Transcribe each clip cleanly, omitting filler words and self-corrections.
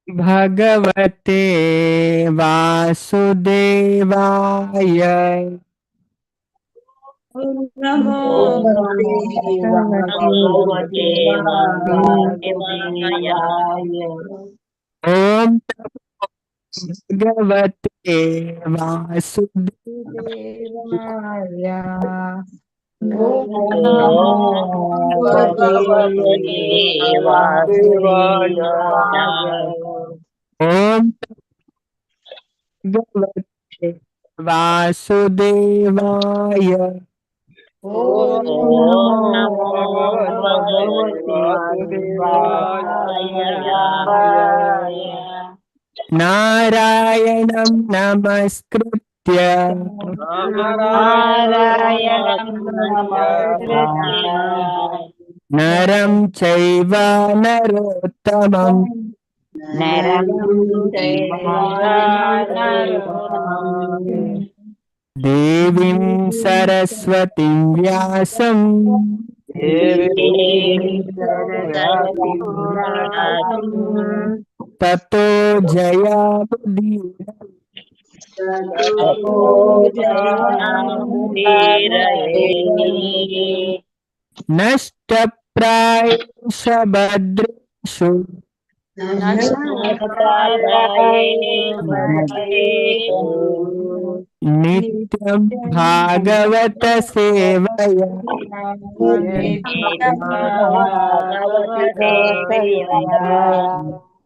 भगवते वासुदेवाय। नमो भगवते वासुदेवाय। ओम भगवते वासुदेवाय। ओम भगवते वासुदेवाय। ओम भगवते वासुदेवाय। ओम नमो भगवते वासुदेवाय। नारायणं नमस्कृत्य नारायणं नमस्कृत्य नरं चैव नरोत्तमं नरं चैव नरोत्तमम् देवीं सरस्वतीं व्यासं देवीं सरस्वतीं ततो जयामुदीरये। ततो जयामुदीरये। नष्टप्रायेष भद्रेषु नित्यं भागवत सेवया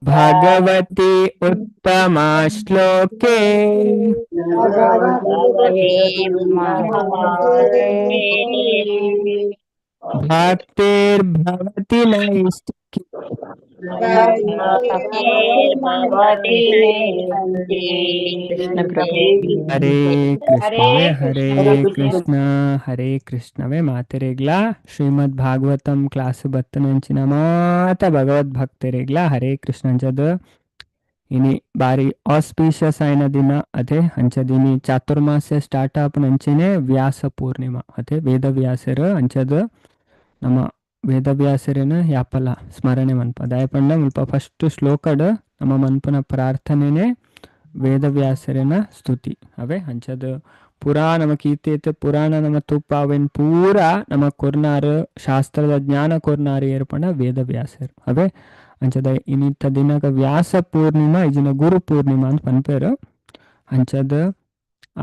भगवती उत्तमा श्लोके भक्तिर्भवति नैष्ठिकी। कृष्ण प्रभु। हरे ಕೃಷ್ಣವೇ ಮಾತೆರೆಗ್ಲ ಶ್ರೀಮದ್ ಭಾಗವತಂ ಕ್ಲಾಸ್ ಬತ್ತನಂಚಿನ ಮಾತ ಭಗವದ್ ಭಕ್ತರೆಗ್ಲ ಹರೇ ಕೃಷ್ಣ ಅಂಚದ ಇನಿ ಬಾರಿ ಆಸ್ಪೀಷಿಯಸ್ అయిన ದಿನ ಅದೇ ಅಂಚದಿನಿ ಚಾತುರ್ಮಾಸ್ಯ ಸ್ಟಾರ್ಟ್ ಆಪನಂಚಿನೇ ವ್ಯಾಸ ಪೂರ್ಣಿಮಾ ಅದೇ ವೇದವ್ಯಾಸರ ಅಂಚದ ನಮ್ಮ ವೇದವ್ಯಾಸರೇನ ಯಾಪಲ ಸ್ಮರಣೆ ಮನ್ಪ ದಯಪಂಡ ಮುಲ್ಪ ಫಸ್ಟ್ ಶ್ಲೋಕಡ್ ನಮ್ಮ ಮನ್ಪನ ಪ್ರಾರ್ಥನೆನೇ ವೇದವ್ಯಾಸರೇನ ಸ್ತುತಿ ಅವೇ ಅಂಚದ ಪುರಾ ನಮ ಕೀರ್ತೇತ ಪುರಾಣ ನಮ ತುಪ್ಪ ಅವೇನ್ ಪೂರ ನಮ ಕೊರ್ನಾರ ಶಾಸ್ತ್ರದ ಜ್ಞಾನ ಕೊರ್ನಾರ ಏರ್ಪಂಡ ವೇದವ್ಯಾಸರು ಅವೇ ಅಂಚದ ಇನ್ನಿತ್ತ ದಿನಕ ವ್ಯಾಸ ಪೂರ್ಣಿಮಾ ಇಜಿನ ಗುರು ಪೂರ್ಣಿಮಾ ಅಂತ ಪನ್ಪೇರು ಅಂಚದ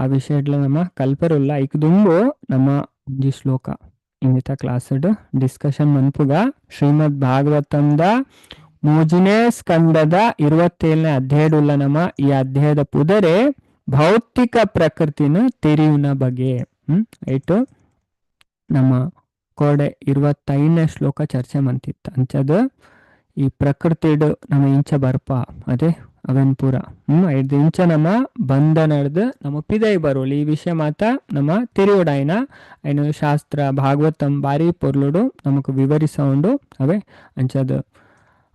ಆ ವಿಷಯಡ್ಲ ನಮ್ಮ ಕಲ್ಪರುಲ್ಲ ಐಕ್ ದುಂಬು ನಮ್ಮ ಒಂಜಿ ಶ್ಲೋಕ ಇನ್ನಿತ ಕ್ಲಾಸಡ್ ಡಿಸ್ಕಷನ್ ಮನ್ಪುಗ ಶ್ರೀಮದ್ ಭಾಗವತಂದ ಮೂಜನೇ ಸ್ಕಂದದ 27ನೇ ಅಧ್ಯಾಯಡುಲ್ಲ ನಮ್ಮ ಈ ಅಧ್ಯಾಯದ ಪುದರೆ ಭೌತಿಕ ಪ್ರಕೃತಿನ ತೆರಿಯುನ ಬಗೆ ಐಟು ನಮ್ಮ ಕೋಡೆ 25ನೇ ಶ್ಲೋಕ ಚರ್ಚೆ ಮಂತಿತ್ತ ಅಂಚದ ಈ ಪ್ರಕೃತಿಡು ನಮ್ಮ ಇಂಚ ಬರ್ಪ ಅದೇ ಅವನ್ ಪೂರ ಐದು ಇಂಚ ನಮ್ಮ ಬಂದ ನಡೆದು ನಮ್ಮ ಪಿದೈ ಬರೋಳು ಈ ವಿಷಯ ಮಾತ ನಮ್ಮ ತಿರಿಯೋಡಾಯ್ನ ಐನು ಶಾಸ್ತ್ರ ಭಾಗವತಂ ಬಾರಿ ಪೊರ್ಲುಡು ನಮಕ್ ವಿವರಿಸೌಂಡು ಅವೇ ಅಂಚದ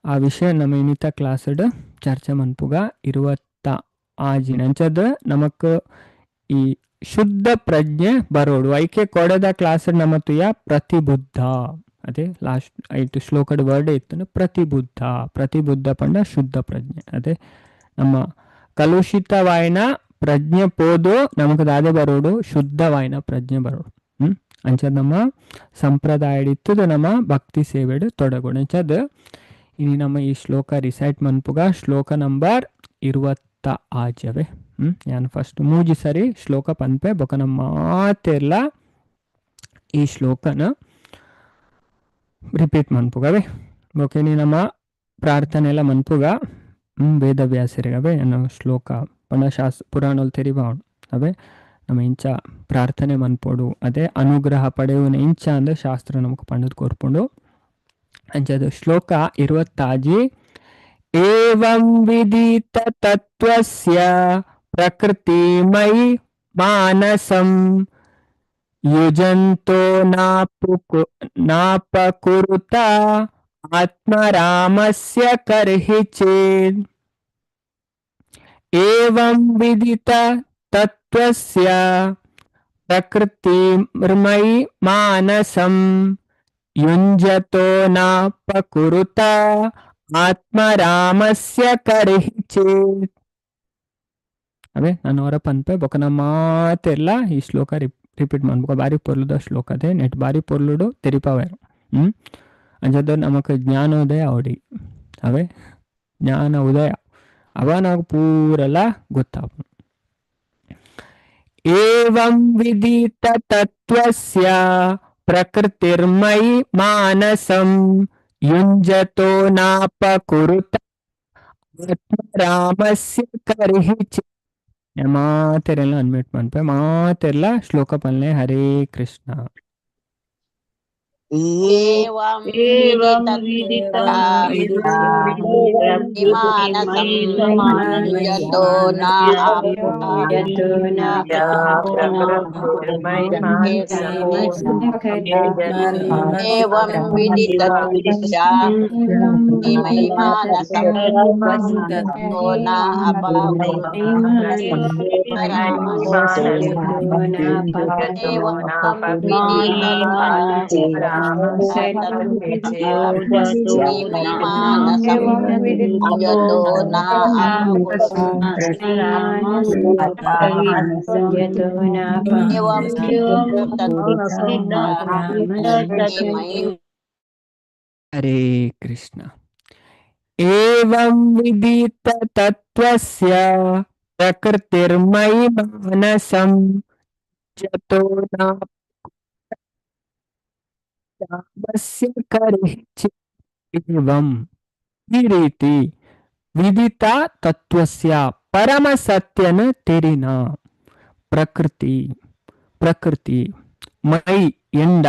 ಆ ವಿಷಯ ನಮ್ಮ ಇನ್ನಿತ ಕ್ಲಾಸಡ್ ಚರ್ಚೆ ಮನ್ಪುಗ 26 ಅಂಚದ ನಮಕ್ ಈ ಶುದ್ಧ ಪ್ರಜ್ಞೆ ಬರೋಡು ಐಕೆ ಕೊಡದ ಕ್ಲಾಸಡ್ ನಮ್ಮ ತುಯ ಪ್ರತಿಬುದ್ಧ ಅದೇ ಲಾಸ್ಟ್ ಐಟು ಶ್ಲೋಕದ ವರ್ಡ್ ಇತ್ತು ಪ್ರತಿಬುದ್ಧ ಪಂಡ ಶುದ್ಧ ಪ್ರಜ್ಞೆ ಅದೇ ನಮ್ಮ ಕಲುಷಿತವಾಯಿನ ಪ್ರಜ್ಞೆ ಪೋದು ನಮಕ್ ದಾದೆ ಬರೋಡು ಶುದ್ಧವಾಯಿನ ಪ್ರಜ್ಞೆ ಬರೋಡು ಅಂಚದ ನಮ್ಮ ಸಂಪ್ರದಾಯ ಇತ್ತದ ನಮ್ಮ ಭಕ್ತಿ ಸೇವೆಡು ತೊಡಗೋಡು ಅಂಚದ ಇನಿ ನಮ್ಮ ಈ ಶ್ಲೋಕ ರಿಸೈಟ್ ಮನ್ಪುಗ ಶ್ಲೋಕ ನಂಬರ್ 26 ಯಾನ್ ಫಸ್ಟ್ ಮೂಜಿ ಸರಿ ಶ್ಲೋಕ ಪನ್ಪೆ ಬೊಕ ನಮ್ಮ ಮಾತೆರ್ಲ ಈ ಶ್ಲೋಕನ ರಿಪೀಟ್ ಮನ್ಪುಗವೆ ಬೊಕೆನಿ ನಮ್ಮ ಪ್ರಾರ್ಥನೆ ಎಲ್ಲ ಮನ್ಪುಗ ವೇದವ್ಯಾಸರಿಗವೆ ಅನ್ನೋ ಶ್ಲೋಕ ಪಣಶಾಸ್ತ್ರ ಪುರಾಣಲ್ ತೆರಿಬಾವಣು ಅವೇ ನಮ್ಮ ಇಂಚ ಪ್ರಾರ್ಥನೆ ಮನ್ಪೋಡು ಅದೇ ಅನುಗ್ರಹ ಪಡೆಯುವನ ಇಂಚ ಅಂದ್ರೆ ಶಾಸ್ತ್ರ ನಮಕ್ ಪಂಡದ್ ಕೋರ್ಪುಂಡು ಅಂಚದ ಶ್ಲೋಕ 26 ಏವಂ ವಿದಿತ ತತ್ವಸ್ಯ ಪ್ರಕೃತಿಮಯಿ ಮಾನಸಂ ಯುಜಂತೋ ನಾಪಕುರುತ ಆತ್ಮರಾಮಸ್ಯ ಕರ್ಹಿ ಚೇದ್ ಏವಂ ವಿದಿತ ತತ್ವಸ್ಯ ಪ್ರಕೃತಿಮಯಿ ಮಾನಸಂ ಯುಂಜತೋ ನಾಪಕುರುತ ಆತ್ಮರಾಮಸ್ಯ ಕರ್ಹಿಚೇತ್. ಅವೇ ನಾನು ಅವರ ಪನ್ಪೆ ಬೊಕನ ಮಾತೆಲ್ಲ ಈ ಶ್ಲೋಕ ರಿಪೀಟ್ ಮಾಡ್ಬೇಕು. ಬಾರಿ ಪೊರ್ಲುದ ಶ್ಲೋಕ ಅದೇ ನೆಟ್ ಬಾರಿ ಪೊರ್ಲುಡು ತೆರಿಪಾವೇರು. ಅಂಜದ ನಮಕ್ ಜ್ಞಾನೋದಯ ಅವಡಿ ಅವೇ ಜ್ಞಾನ ಉದಯ ಅವ ನಾವು ಪೂರೆಲ್ಲ ಗೊತ್ತಾವ. ಏವಂ ವಿದಿತ ತತ್ವಸ್ಯ ಪ್ರಕೃತಿರ್ಮಯಿ ಮಾನಸಂ ಯುಂಜತೋ ನಾಪಕುರುತ ಆತ್ಮರಾಮಸ್ಯ ಕರ್ಹಿಚಿ. ಮಾತೆರೆಲ್ಲ ಅನ್ಮಿಟ್ ಮಾಡ್ಪೆ ಮಾತೆಲ್ಲ ಶ್ಲೋಕ ಪಲ್ಲೆ. ಹರೇ ಕೃಷ್ಣ. ಏವಂ एवं ವಿದಿತತ್ವಸ್ಯ विदितं ಮಾನಸಂ ಯತೋ ನ यतो न ಏವಂ ವಿದಿತತ್ವಸ್ಯ ಮೈ ಮಾನಸಂ ಯತೋ ನ ಅಪಕುರುತ ಏವಂ ಮೈ ಮಾನಸಂ ಯತೋ ನ ಏವಂ ಹರೇ ಕೃಷ್ಣ. ಏವಂ ವಿದಿತ ತತ್ವಸ್ಯ ಪ್ರಕೃತಿರ್ಮಯಿ ಮಾನಸಂ ಯತೋ ನಾಪಕುರುತ ಕರ್ಹಿಚಿ. ಏವಂ ಈ ರೀತಿ ವಿದಿತ ತತ್ವಸ್ಯ ಪರಮ ಸತ್ಯನ ತೆರಿನ ಪ್ರಕೃತಿ ಪ್ರಕೃತಿ ಮೈ ಎಂಡ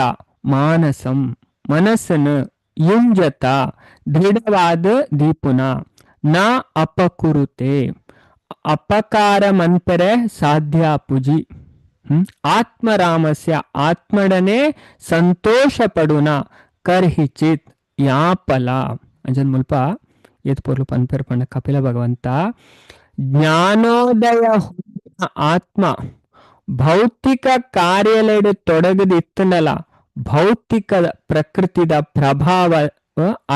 ಮಾನಸಂ ಮನಸ್ಸನ್ನು ಯುಂಜತ ದೃಢವಾದ ದೀಪುನ ನ ಅಪಕುರುತೆ ಅಪಕಾರ ಮನ್ಪರೆ ಸಾಧ್ಯ ಪುಜಿ. ಆತ್ಮರಾಮಸ್ಯ ಆತ್ಮಡನೆ ಸಂತೋಷ ಪಡುನ ಕರ್ಹಿಚಿತ್ ಯಾಪಲ ಅಂಜನ್ ಮುಲ್ಪ ಎತ್ ಪೊರ್ಲು ಪನ್ಪೆರ್ ಪಂಡ ಕಪಿಲ ಭಗವಂತ ಜ್ಞಾನೋದಯ ಆತ್ಮ ಭೌತಿಕ ಕಾರ್ಯಲೆಡು ತೊಡಗದಿತ್ತನಲ್ಲ ಭೌತಿಕ ಪ್ರಕೃತಿದ ಪ್ರಭಾವ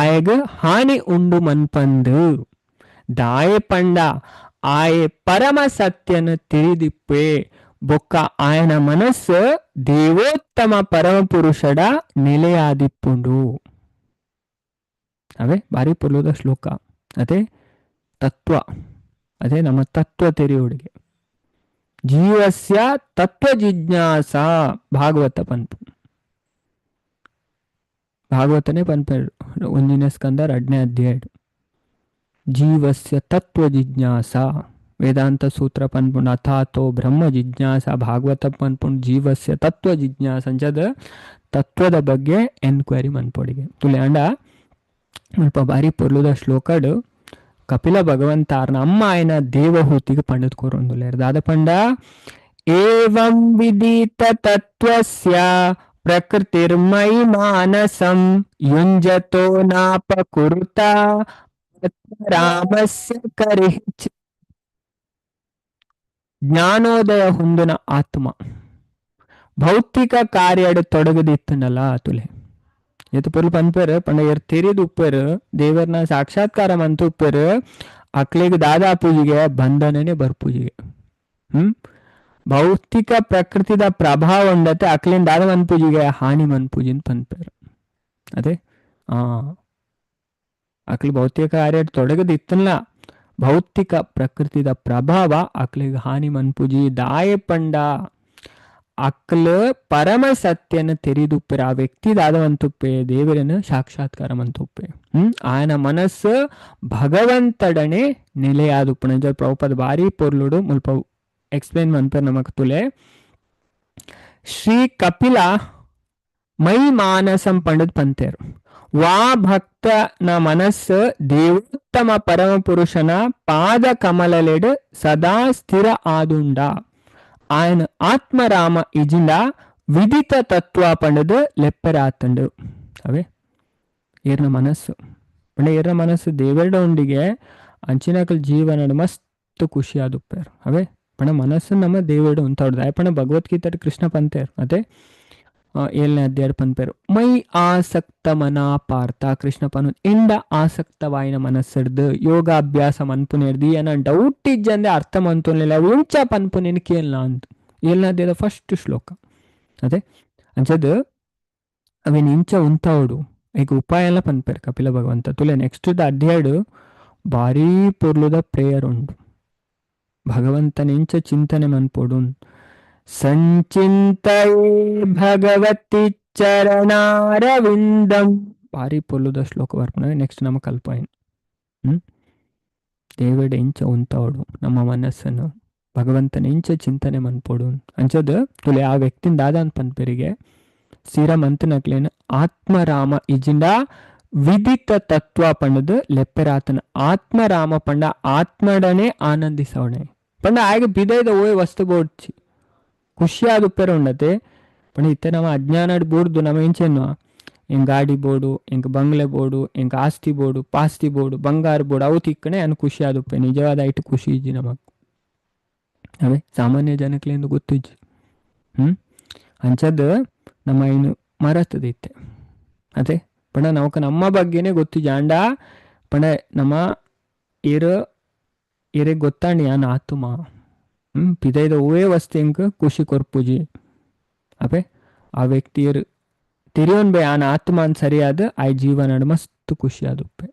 ಆಯಗ ಹಾನಿ ಉಂಡು ಮನ್ಪಂದು ದಾಯೆ ಪಂಡ ಆಯೆ ಪರಮ ಸತ್ಯನ ತಿಳಿದಿಪ್ಪೆ ಬೊಕ್ಕ ಆಯನ ಮನಸ್ಸು ದೇವೋತ್ತಮ ಪರಮ ಪುರುಷಡ ನೆಲೆಯಾದಿಪ್ಪುಂಡು. ಅವೇ ಬಾರಿ ಪೊರ್ಲುದ ಶ್ಲೋಕ ಅದೇ ತತ್ವ ಅದೇ ನಮ್ಮ ತತ್ವ ತೆರೆಯುವುಡಿಗೆ ಜೀವಸ್ಯ ತತ್ವ ಜಿಜ್ಞಾಸ ಭಾಗವತ ಪನ್ಪು ಭಾಗವತನೇ ಪನ್ಪೇರು ಒಂದಿನ ಸ್ಕಂದ 2ನೇ ಅಧ್ಯಾಯ ಜೀವಸ್ಯ ತತ್ವ ಜಿಜ್ಞಾಸ ವೇದಾಂತ ಸೂತ್ರ ಪನ್ಪುಂಡು ಅಥಾತೋ ಬ್ರಹ್ಮ ಜಿಜ್ಞಾಸ ಭಾಗವತ ಪನ್ಪುಂಡು ಜೀವಸ್ಯ ತತ್ವ ಜಿಜ್ಞಾಸ ಅಂಚದ ತತ್ವದ ಬಗ್ಗೆ ಎನ್ಕ್ವೈರಿ ಮನ್ಪೊಡಿಗೆ ತುಲೆ ಅಂಡ ಸ್ವಲ್ಪ ಬಾರಿ ಪೊರ್ಲುದ ಶ್ಲೋಕಡು ಕಪಿಲ ಭಗವಂತಾರ್ನ ಅಮ್ಮ ಆಯ್ನ ದೇವಹೂತಿಗೆ ಪಂಡದ್ ಕೋರೊಂದುಲ್ಲೇರ್ ದಾದ ಪಂಡ ಏವಂ ವಿದಿತ ತತ್ವಸ್ಯ ಪ್ರಕೃತಿರ್ಮಯಿ ಮಾನಸಂ ಯುಂಜತೋ ನಾಪಕುರುತ ರಾಮಸ್ಯ ಕರ್ಹಿಚಿ. ಜ್ಞಾನೋದಯ ಹೊಂದಿನ ಆತ್ಮ ಭೌತಿಕ ಕಾರ್ಯಡು ತೊಡಗದಿತ್ತನಲ್ಲ ತುಲೆ ಎತ್ತು ಪೊರ್ಲು ಪನ್ಪೇರು ಪಂಡ ಎರ್ ತೆರಿದು ಉಪ್ಪೇರು ದೇವರನ್ನ ಸಾಕ್ಷಾತ್ಕಾರ ಮಂತು ಉಪ್ಪೇರು ಅಕ್ಲಿಗೆ ದಾದಾ ಪೂಜೆಗೆ ಬಂಧನನೇ ಬರ್ಪೂಜೆಗೆ ಭೌತಿಕ ಪ್ರಕೃತಿದ ಪ್ರಭಾವ ಉಂಡತೆ ಅಕ್ಲಿನ ದಾದ ಮನ್ ಪೂಜೆಗೆ ಹಾನಿ ಮನ್ ಪೂಜಿನ ಪನ್ಪೇರು ಅದೇ ಅಕ್ಲಿ ಭೌತಿಕ ಕಾರ್ಯ ತೊಡಗದಿತ್ತಲ್ಲ ಭೌತಿಕ ಪ್ರಕೃತಿದ ಪ್ರಭಾವ ಅಕ್ಲಿಗೆ ಹಾನಿ ಮನ್ ಪೂಜಿ ದಾಯ ಪಂಡ ಅಕ್ಲ ಪರಮ ಸತ್ಯನ ತೆರಿದುಪ್ಪೆ ಆ ವ್ಯಕ್ತಿ ದಾದವಂತುಪ್ಪೆ ದೇವರನ್ನು ಸಾಕ್ಷಾತ್ಕಾರ ಮಂತುಪ್ಪೆ ಆಯನ ಮನಸ್ಸು ಭಗವಂತಡನೆ ನೆಲೆಯಾದುಪ್ಪು ನಂಜ ಪ್ರಭುಪದ ಬಾರಿ ಪೊರ್ಲುಡು ಮುಲ್ಪ ಎಕ್ಸ್ಪ್ಲೇನ್ ಮನ್ಪೇರ್ ನಮಕ್ ತುಲೆ ಶ್ರೀ ಕಪಿಲ ಮೈ ಮಾನಸಂ ಪಂಡದ್ ಪಂತೇರು ವಾ ಭಕ್ತನ ಮನಸ್ಸು ದೇವೋತ್ತಮ ಪರಮ ಪುರುಷನ ಪಾದ ಕಮಲಲೆಡು ಸದಾ ಸ್ಥಿರ ಆದುಂಡ ఆయన ఆత్మరామ ఇజిండ విదిత తత్వ పండుದು ಲೆಪ್ಪರಾತಂಡು ಅವೇ ಏರ್ನ ಮನಸ್ಸು ಪಂಡ ಏರ್ನ ಮನಸ್ಸು ದೇವೆರಡ ಉಂಡಿಗೆ ಅಂಚಿನಕಲ್ ಜೀವನ ಮಸ್ತ್ ಖುಷಿ ಆದುಪ್ಪೇರು ಅವೇ ಪಂಡ ಮನಸ್ಸು ನಮ್ಮ ದೇವೆರಡು ಉಂತಾಡ್ದು ಆಯ್ ಪಂಡ ಭಗವದ್ಗೀತೆ ಕೃಷ್ಣ ಪಂತೇರು ಅದೇ ಏಳನೇ ಅಧ್ಯಾಯ ಪನ್ಪೇರು ಮೈ ಆಸಕ್ತ ಮನ ಪಾರ್ಥ ಕೃಷ್ಣ ಪನು ಎಂಡ ಆಸಕ್ತವಾಯಿನ ಮನಸ್ಸಡ್ದು ಯೋಗಾಭ್ಯಾಸ ಮನ್ಪುನೇರ್ದು ಏನ ಡೌಟ್ ಇಜ್ಜಂದೆ ಅರ್ಥ ಮಂತೋನಿಲ್ಲ ಉಂಚ ಪನ್ಪುನೇನು ಕೇಳಲ್ಲ ಅಂತ ಏಳನೇ ಅಧ್ಯಾಯದ ಫಸ್ಟ್ ಶ್ಲೋಕ ಅದೇ ಅಂಚದು ಅವೇನು ಇಂಚ ಉಂತವಡು ಈಗ ಉಪಾಯ ಎಲ್ಲ ಪನ್ಪೇರು ಕಪಿಲ ಭಗವಂತ ತುಲೆ ನೆಕ್ಸ್ಟ್ ಅಧ್ಯಾಯಡು ಭಾರೀ ಪೊರ್ಲುದ ಪ್ರೇಯರ್ ಉಂಡು ಭಗವಂತನ ಇಂಚ ಚಿಂತನೆ ಮನ್ಪೋಡು ಸಂಚಿಂತಯೇ ಭಗವತಿ ಚರಣಾರವಿಂದಂ ಭಾರಿ ಪೊಲ್ಲುದ ಶ್ಲೋಕ ಬರ್ಪುನ ನೆಕ್ಸ್ಟ್ ನಮ್ಮ ಕಲ್ಪಾಯಿನ್ ದೇವಡ ಇಂಚ ಉಂತವಡು ನಮ್ಮ ಮನಸ್ಸನ್ನು ಭಗವಂತನ ಇಂಚ ಚಿಂತನೆ ಮನ್ಪೋಡು ಅಂಚದು ತುಲೆ ಆ ವ್ಯಕ್ತಿಯಿಂದ ಆದಾನ್ ಪನ್ಪೇರಿಗೆ ಸ್ಥಿರ ಮಂತನಕ್ಲೇನು ಆತ್ಮರಾಮ ಇಜಿಂಡ ವಿದಿತ ತತ್ವ ಪಂಡದು ಲೆಪ್ಪೆರಾತನ ಆತ್ಮರಾಮ ಪಂಡ ಆತ್ಮಡನೆ ಆನಂದಿಸವಣೆ ಪಂಡ ಆಗ ಬಿದೈದ ಓಯ್ ವಸ್ತು ಬೋಡ್ಚಿ ಖುಷಿಯಾದ ಉಪ್ಪೆರ ಉಂಡತೆ ಪಂಡ ಇತ್ತೆ ನಮ್ಮ ಅಜ್ಞಾನ ಬೋರ್ದು ನಮ್ಮ ಇಂಚೆನ್ನು ಹೆಂಗೆ ಗಾಡಿ ಬೋರ್ಡು ಹೆಂಗೆ ಬಂಗ್ಲೆ ಬೋರ್ಡು ಹೆಂಗೆ ಆಸ್ತಿ ಬೋರ್ಡು ಪಾಸ್ತಿ ಬೋರ್ಡು ಬಂಗಾರ ಬೋರ್ಡು ಅವು ತಿಕ್ಕಣೆ ಅನ್ ಖುಷಿಯಾದ ಉಪ್ಪೆ ನಿಜವಾದ ಐಟು ಖುಷಿ ಇಜ್ಜಿ ನಮಗೆ ಅವೇ ಸಾಮಾನ್ಯ ಜನಕ್ಲಿಂದ ಗೊತ್ತಿಜ್ಜಿ ಅಂಚದ್ದು ನಮ್ಮ ಇನ್ನು ಮರತದಿತ್ತೆ ಅದೇ ಪಂಡ ನಮಕ ನಮ್ಮ ಬಗ್ಗೆನೇ ಗೊತ್ತು ಜಾಂಡ ಪಂಡ ನಮ್ಮ ಏರೆ ಗೊತ್ತಾಂಡಿ ಯಾನ್ ಆತ್ಮ ಪಿದೈದ ಓವೇ ವಸ್ತು ಹೆಂಗೆ ಖುಷಿ ಕೊರ್ಪುಜಿ ಅಪೆ ಆ ವ್ಯಕ್ತಿಯರು ತಿರಿಯೋನ್ ಬೇ ಆನ ಆತ್ಮ ಅಂತ ಸರಿಯಾದ ಆಯ್ ಜೀವನ ಮಸ್ತ್ ಖುಷಿ ಆದುಪ್ಪೆ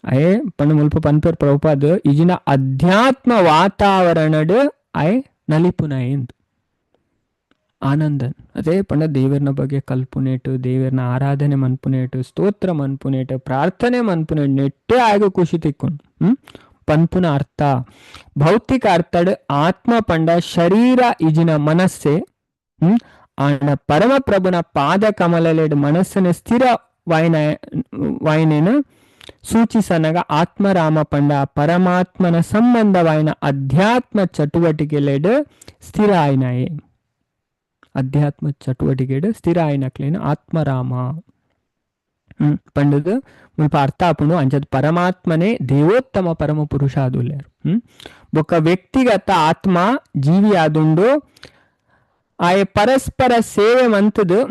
ಅಯೇ ಪಂಡ ಮುಲ್ಪ ಪನ್ಪೇರ್ ಪ್ರಭುಪಾದ ಈಜಿನ ಅಧ್ಯಾತ್ಮ ವಾತಾವರಣಡ್ ಆಯ್ ನಲಿಪುನ ಎಂದು ಆನಂದನ್ ಅದೇ ಪಂಡ ದೇವರನ ಬಗ್ಗೆ ಕಲ್ಪುನೇಟು ದೇವರನ ಆರಾಧನೆ ಮನ್ಪುನೇಟು ಸ್ತೋತ್ರ ಮನ್ಪುನೇಟು ಪ್ರಾರ್ಥನೆ ಮನ್ಪುನೇಟು ನೆಟ್ಟೆ ಆಗ ಖುಷಿ ತಿಕ್ಕೊಂಡು ಪನ್ಪುನ ಅರ್ಥ ಭೌತಿಕ ಅರ್ಥಡ್ ಆತ್ಮ ಪಂಡ ಶರೀರ ಇಜಿನ ಮನಸ್ಸೆ ಆಂಡ ಪರಮ ಪ್ರಭುನ ಪಾದ ಕಮಲಲೆಡ್ ಮನಸ್ಸನ ಸ್ಥಿರ ವಾಯಿನೇನ ಸೂಚಿಸನಗ ಆತ್ಮರಾಮ ಪಂಡ ಪರಮಾತ್ಮನ ಸಂಬಂಧವಾಯಿನ ಅಧ್ಯಾತ್ಮ ಚಟುವಟಿಕೆಲೆಡ್ ಸ್ಥಿರ ಆಯ್ನಾಯೇ ಅಧ್ಯಾತ್ಮ ಚಟುವಟಿಕೆ ಸ್ಥಿರ ಆಯ್ನಕ್ಲೇನು ಆತ್ಮರಾಮ ಪಂಡದು ಮುಲ್ಪ ಅರ್ಥ ಆಪುಂಡು ಅಂಚದ್ ಪರಮಾತ್ಮನೇ ದೇವೋತ್ತಮ ಪರಮ ಪುರುಷ ಆದುಲ್ಲೇರು ಬೊಕ್ಕ ವ್ಯಕ್ತಿಗತ ಆತ್ಮ ಜೀವಿ ಆದುಂಡು ಆಯ ಪರಸ್ಪರ ಸೇವೆ ಮಂತದು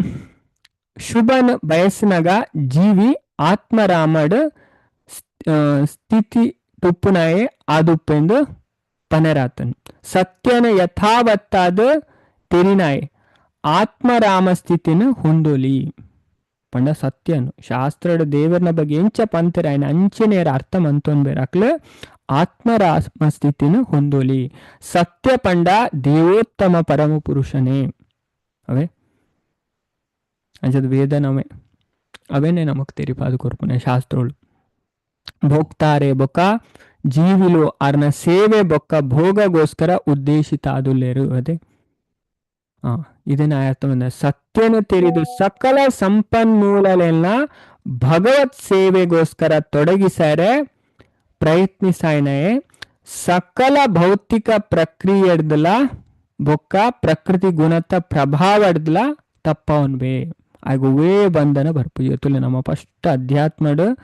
ಶುಭನ್ ಬಯಸ್ನಗ ಜೀವಿ ಆತ್ಮರಾಮಡ್ ಸ್ಥಿತಿ ತುಪ್ಪುನಾಯೇ ಆದುಪ್ಪೆಂದು ಪನೆರಾತನ್ ಸತ್ಯನ ಯಥಾವತ್ತಾದ ತೆರಿನಾಯ್ ಆತ್ಮರಾಮ ಸ್ಥಿತಿನ ಹೊಂದೋಲಿ ಪಂಡ ಸತ್ಯನು ಶಾಸ್ತ್ರದ ದೇವರನ ಬಗ್ಗೆ ಎಂಚ ಪಂತರ ఆయన ಅಂಚನೇರ ಅರ್ಥ ಮಂತೊನ್ ಬೇರಾಕ್ಲೆ ಆತ್ಮರಾಮ ಸ್ಥಿತಿನ ಹೊಂದೋಲಿ ಸತ್ಯ ಪಂಡ ದೇವೋತ್ತಮ ಪರಮ ಪುರುಷನೇ ಅವೇ ಅಂಚದ ವೇದನವೇ ಅವೇನೇ ನಮಕ್ ತೆರಿಪಾದು ಕೊರ್ಪುನೆ ಶಾಸ್ತ್ರೋಳು ಭೋಗ್ತಾರೆ ಬೊಕ್ಕ ಜೀವಿಲು ಅರ್ನ ಸೇವೆ ಬೊಕ್ಕ ಭೋಗಗೋಸ್ಕರ ಉದ್ದೇಶಿತ ಆದುಲ್ಲೇರು ಅದೇ ಇದನ್ನ ಅರ್ಥ ಬಂದ ಸತ್ಯನು ತೆರೆದು ಸಕಲ ಸಂಪನ್ಮೂಲನೆಲ್ಲ ಭಗವತ್ ಸೇವೆಗೋಸ್ಕರ ತೊಡಗಿಸರೆ ಪ್ರಯತ್ನಿಸಾಯನೇ ಸಕಲ ಭೌತಿಕ ಪ್ರಕ್ರಿಯೆಡ್ದಲ ಬೊಕ್ಕ ಪ್ರಕೃತಿ ಗುಣತ ಪ್ರಭಾವಡ್ದಲ ತಪ್ಪವನ್ಬೇ ಆಗುವೇ ಬಂಧನ ಬರ್ಪುಜುತ್ತಲೆ ನಮ್ಮ ಫಸ್ಟ್ ಅಧ್ಯಾತ್ಮಡ್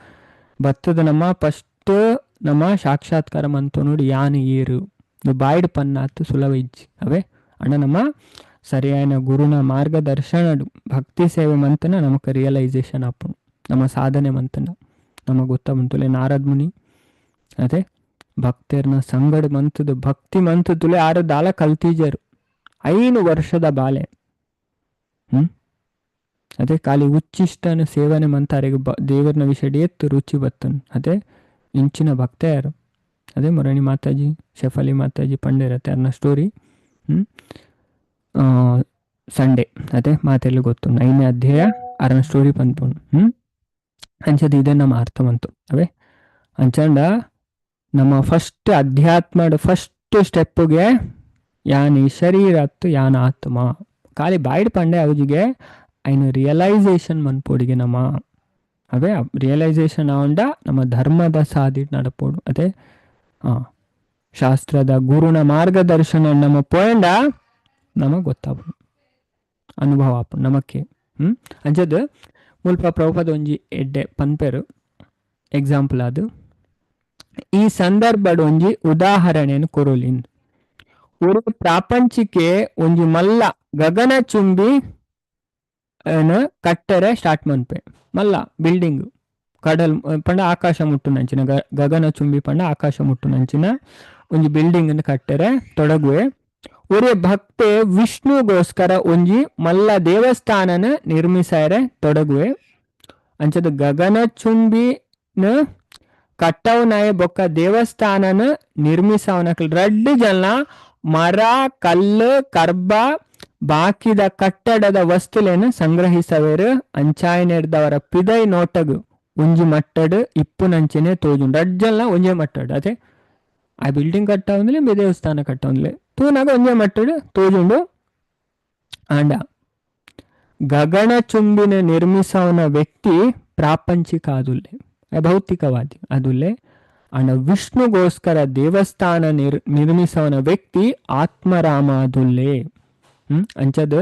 ಬತ್ತದ ನಮ್ಮ ಫಸ್ಟ್ ನಮ್ಮ ಸಾಕ್ಷಾತ್ಕಾರ ಮಂತು ನೋಡಿ ಯಾನು ಏರು ಬಾಯ್ಡ್ ಪನ್ನಾತು ಸುಲಭ ಇಜ್ಜಿ ಅವೇ ಅಣ್ಣ ನಮ್ಮ ಸರಿಯಾದ ಗುರುನ ಮಾರ್ಗದರ್ಶನ ಭಕ್ತಿ ಸೇವೆ ಮಂತನ ನಮಕ್ ರಿಯಲೈಸೇಷನ್ ಆಪು ನಮ್ಮ ಸಾಧನೆ ಮಂತನ ನಮಗೆ ಗೊತ್ತ ಬಂತುಲೆ ನಾರದ್ ಮುನಿ ಅದೇ ಭಕ್ತರ್ನ ಸಂಗಡ್ ಮಂತದು ಭಕ್ತಿ ಮಂತದುಲೆ ಆರು ದಾಲ ಕಲ್ತೀಜರು 5 ವರ್ಷದ ಬಾಲೆ ಅದೇ ಖಾಲಿ ಉಚ್ಚಿಷ್ಟನ ಸೇವನೆ ಮಂತಾರಿಗೆ ದೇವರನ ವಿಷಯ ಎತ್ತು ರುಚಿ ಬತ್ತನ್ ಅದೇ ಇಂಚಿನ ಭಕ್ತ ಯಾರು ಅದೇ ಮೊರಣಿ ಮಾತಾಜಿ ಶೆಫಾಲಿ ಮಾತಾಜಿ ಪಂಡಿರತ್ತೆ ಅರ್ನ ಸ್ಟೋರಿ ಸಂಡೇ ಅದೇ ಮಾತೆಲ್ಲ ಗೊತ್ತು 9ನೇ ಅಧ್ಯಾಯ ಅರ್ನ ಸ್ಟೋರಿ ಪಂದ್ಪುಂಡು ಅಂಚದ ಇದೇ ನಮ್ಮ ಅರ್ಥ ಬಂತು ಅವೇ ಅಂಚಂಡ ನಮ್ಮ ಫಸ್ಟ್ ಅಧ್ಯಾತ್ಮದ ಫಸ್ಟ್ ಸ್ಟೆಪ್ಗೆ ಯಾನ್ ಈ ಶರೀರತ್ತು ಯಾನ್ ಆತ್ಮ ಖಾಲಿ ಬಾಯ್ಡ್ ಪಂಡೆ ಅವಜಿಗೆ ಐನು ರಿಯಲೈಸೇಷನ್ ಮನ್ಪೋಡಿಗೆ ನಮ್ಮ ಅವೇ ರಿಯಲೈಸೇಷನ್ ಆವಂಡ ನಮ್ಮ ಧರ್ಮದ ಸಾಧಿ ನಡಪೋಡು ಅದೇ ಶಾಸ್ತ್ರದ ಗುರುನ ಮಾರ್ಗದರ್ಶನ ನಮ್ಮ ಪೋಯಂಡ ನಮಗೆ ಗೊತ್ತಾಗ್ಬೋದು ಅನುಭವ ಆಪು ನಮಕ್ಕೆ ಅಂಚದು ಮುಲ್ಪ ಪ್ರಭುಪಾದ ಒಂಜಿ ಎಡ್ಡೆ ಪನ್ಪೆರು ಎಕ್ಸಾಂಪಲ್ ಅದು ಈ ಸಂದರ್ಭಡ್ ಒಂಜಿ ಉದಾಹರಣೆಯನ್ನು ಕೊರೋಲಿಂದು ஒரு ಪ್ರಾಪಂಚಿಕೆ ಒಂಜಿ ಮಲ್ಲ ಗಗನ ಚುಂಬಿ ಕಟ್ಟರೆ ಸ್ಟಾರ್ಟ್ ಮನ್ಪೆ ಮಲ್ಲ ಬಿಲ್ಡಿಂಗ್ ಕಡಲ್ ಪಂಡ ಆಕಾಶ ಮುಟ್ಟುನಂಚಿನ ಗಗನ ಚುಂಬಿ ಪಂಡ ಆಕಾಶ ಮುಟ್ಟುನಂಚಿನ ಒಂಜಿ ಬಿಲ್ಡಿಂಗ್ ಕಟ್ಟರೆ ತೊಡಗುವೆ ಒರೆ ಭಕ್ತೆ ವಿಷ್ಣುಗೋಸ್ಕರ ಒಂಜಿ ಮಲ್ಲ ದೇವಸ್ಥಾನನ ನಿರ್ಮಿಸಾರೆ ತೊಡಗುವೆ ಅಂಚದ ಗಗನ ಚುಂಬಿನ ಕಟ್ಟವನಾಯ ಬೊಕ್ಕ ದೇವಸ್ಥಾನನ ನಿರ್ಮಿಸವನಕಲ್ ರಡ್ಡು ಜನ ಮರ ಕಲ್ಲು ಕರ್ಬ ಬಾಕಿದ ಕಟ್ಟಡದ ವಸ್ತುಲೇನು ಸಂಗ್ರಹಿಸವೇರು ಅಂಚಾಯನೆಡ್ದವರ ಪಿದೈ ನೋಟಗು ಒಂಜಿ ಮಟ್ಟಡ್ ಇಪ್ಪುನಂಚಿನೆ ತೋಜುಂಡು ರಡ್ಜಲ್ಲ ಒಂಜೆ ಮಟ್ಟಡ್ ಅದೇ ಆ ಬಿಲ್ಡಿಂಗ್ ಕಟ್ಟವಂದ್ಲೆ ಬೆ ದೇವಸ್ಥಾನ ಕಟ್ಟವಂದ್ಲೆ ತೂನಾಗ ಒಂಜೆ ಮಟ್ಟಡ್ ತೋಜುಂಡು ಆಂಡ ಗಗನ ಚುಂಬಿನ ನಿರ್ಮಿಸವನ ವ್ಯಕ್ತಿ ಪ್ರಾಪಂಚಿಕ ಆದುಲ್ಲೆ ಭೌತಿಕವಾದಿ ಅದುಲ್ಲೆ ಅಂಡ ವಿಷ್ಣುಗೋಸ್ಕರ ದೇವಸ್ಥಾನ ನಿರ್ಮಿಸವನ ವ್ಯಕ್ತಿ ಆತ್ಮರಾಮ ಅದುಲ್ಲೆ ಅಂಚದ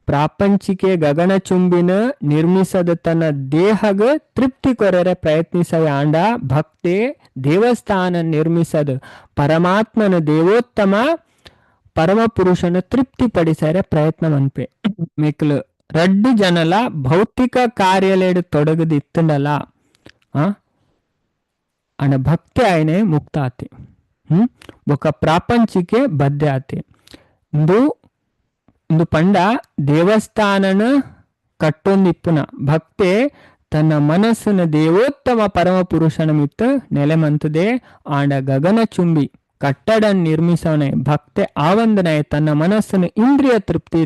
ಪ್ರಾಪಂಚಿಕೆ ಗಗನ ಚುಂಬಿನ ನಿರ್ಮಿಸದ ತನ್ನ ದೇಹಗ ತೃಪ್ತಿ ಕೊರರೆ ಪ್ರಯತ್ನಿಸವೆ ಆಂಡ ಭಕ್ತೆ ದೇವಸ್ಥಾನ ನಿರ್ಮಿಸದ ಪರಮಾತ್ಮನ ದೇವೋತ್ತಮ ಪರಮ ಪುರುಷನ ತೃಪ್ತಿ ಪಡಿಸರೆ ಪ್ರಯತ್ನ ಮನ್ಪೆ ಮಿಕ್ಲು ರಡ್ಡು ಜನಲ ಭೌತಿಕ ಕಾರ್ಯಲೇಡು ತೊಡಗದಿತ್ತಂಡಲ ಅಂಡ ಭಕ್ತಿ ಆಯ್ನೆ ಮುಕ್ತ ಆತೆ ಬೊಕ್ಕ ಪ್ರಾಪಂಚಿಕೆ ಬದ್ದೆ ಆತೆ ಇಂದು ಪಂಡ ದೇವಸ್ಥಾನನ ಕಟ್ಟೊಂದಿಪ್ಪುನ ಭಕ್ತೆ ತನ್ನ ಮನಸ್ಸಿನ ದೇವೋತ್ತಮ ಪರಮ ಪುರುಷನ ಮಿತ್ತ ನೆಲೆಮಂತದೆ ಆಂಡ ಗಗನ ಚುಂಬಿ ಕಟ್ಟಡ ನಿರ್ಮಿಸವನೆ ಭಕ್ತೆ ಆವಂದನಾಯ ತನ್ನ ಮನಸ್ಸನ್ನು ಇಂದ್ರಿಯ ತೃಪ್ತಿ